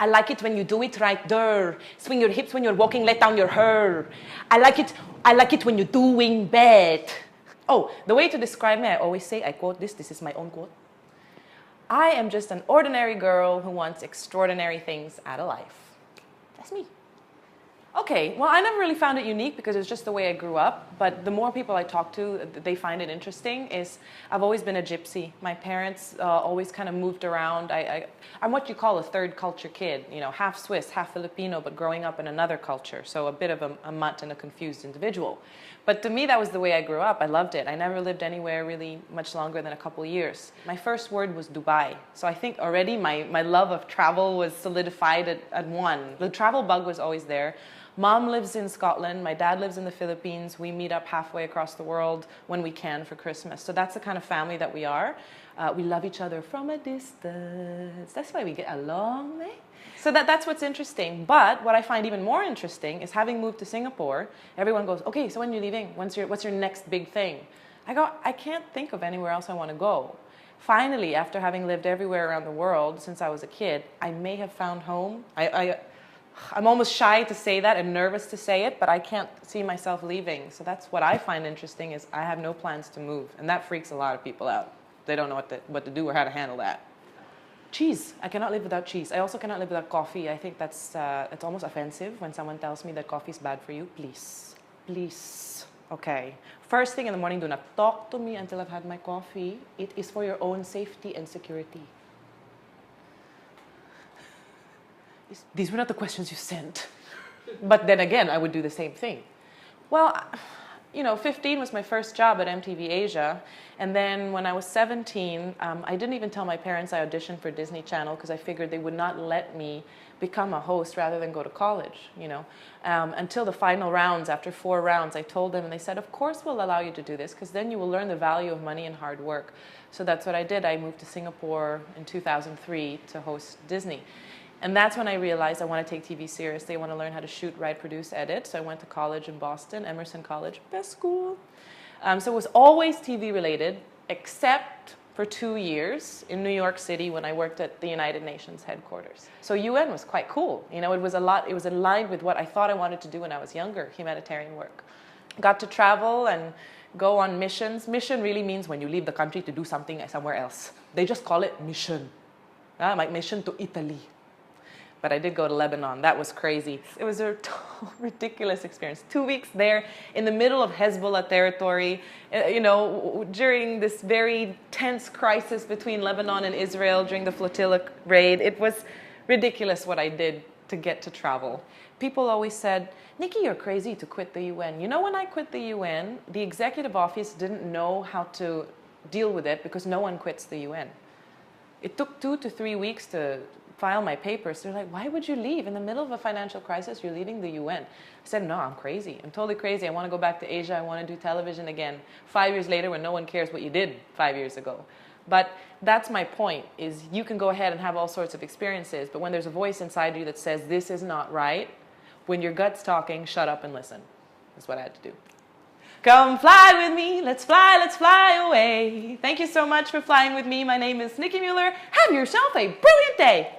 I like it when you do it right there. Swing your hips when you're walking, let down your hair. I like it when you're doing bad. Oh, the way to describe me, I always say, I quote this is my own quote. I am just an ordinary girl who wants extraordinary things out of life. That's me. Okay, well, I never really found it unique because it's just the way I grew up. But the more people I talk to, they find it interesting. I've always been a gypsy. My parents always kind of moved around. I'm what you call a third culture kid, you know, half Swiss, half Filipino, but growing up in another culture. So a bit of a mutt and a confused individual. But to me, that was the way I grew up. I loved it. I never lived anywhere really much longer than a couple years. My first word was Dubai. So I think already my love of travel was solidified at one. The travel bug was always there. Mom lives in Scotland. My dad lives in the Philippines. We meet up halfway across the world when we can for Christmas. So that's the kind of family that we are. We love each other from a distance. That's why we get along, eh? So that's what's interesting. But what I find even more interesting is having moved to Singapore, everyone goes, okay, so when are you leaving? What's your next big thing? I go, I can't think of anywhere else I want to go. Finally, after having lived everywhere around the world since I was a kid, I may have found home. I'm almost shy to say that and nervous to say it, but I can't see myself leaving. So that's what I find interesting is I have no plans to move. And that freaks a lot of people out. They don't know what to do or how to handle that. Cheese. I cannot live without cheese. I also cannot live without coffee. I think it's almost offensive when someone tells me that coffee is bad for you. Please. Please. Okay. First thing in the morning, do not talk to me until I've had my coffee. It is for your own safety and security. These were not the questions you sent. But then again, I would do the same thing. Well, you know, 15 was my first job at MTV Asia. And then when I was 17, I didn't even tell my parents I auditioned for Disney Channel because I figured they would not let me become a host rather than go to college, you know. Until the final rounds, after 4 rounds, I told them and they said, of course we'll allow you to do this because then you will learn the value of money and hard work. So that's what I did. I moved to Singapore in 2003 to host Disney. And that's when I realized I want to take TV seriously. I want to learn how to shoot, write, produce, edit. So I went to college in Boston, Emerson College, best school. So it was always TV related, except for 2 years in New York City when I worked at the United Nations headquarters. So UN was quite cool. You know, it was aligned with what I thought I wanted to do when I was younger, humanitarian work. Got to travel and go on missions. Mission really means when you leave the country to do something somewhere else. They just call it mission. My mission to Italy. But I did go to Lebanon. That was crazy. It was a ridiculous experience. 2 weeks there in the middle of Hezbollah territory, you know, during this very tense crisis between Lebanon and Israel during the flotilla raid. It was ridiculous what I did to get to travel. People always said, Nikki, you're crazy to quit the UN. You know, when I quit the UN, the executive office didn't know how to deal with it because no one quits the UN. It took 2 to 3 weeks to file my papers. They're like, why would you leave? In the middle of a financial crisis, you're leaving the UN. I said, no, I'm crazy. I'm totally crazy. I want to go back to Asia. I want to do television again. 5 years later when no one cares what you did 5 years ago. But that's my point, is you can go ahead and have all sorts of experiences, but when there's a voice inside you that says, this is not right, when your gut's talking, shut up and listen. That's what I had to do. Come fly with me, let's fly away. Thank you so much for flying with me. My name is Nikki Muller. Have yourself a brilliant day.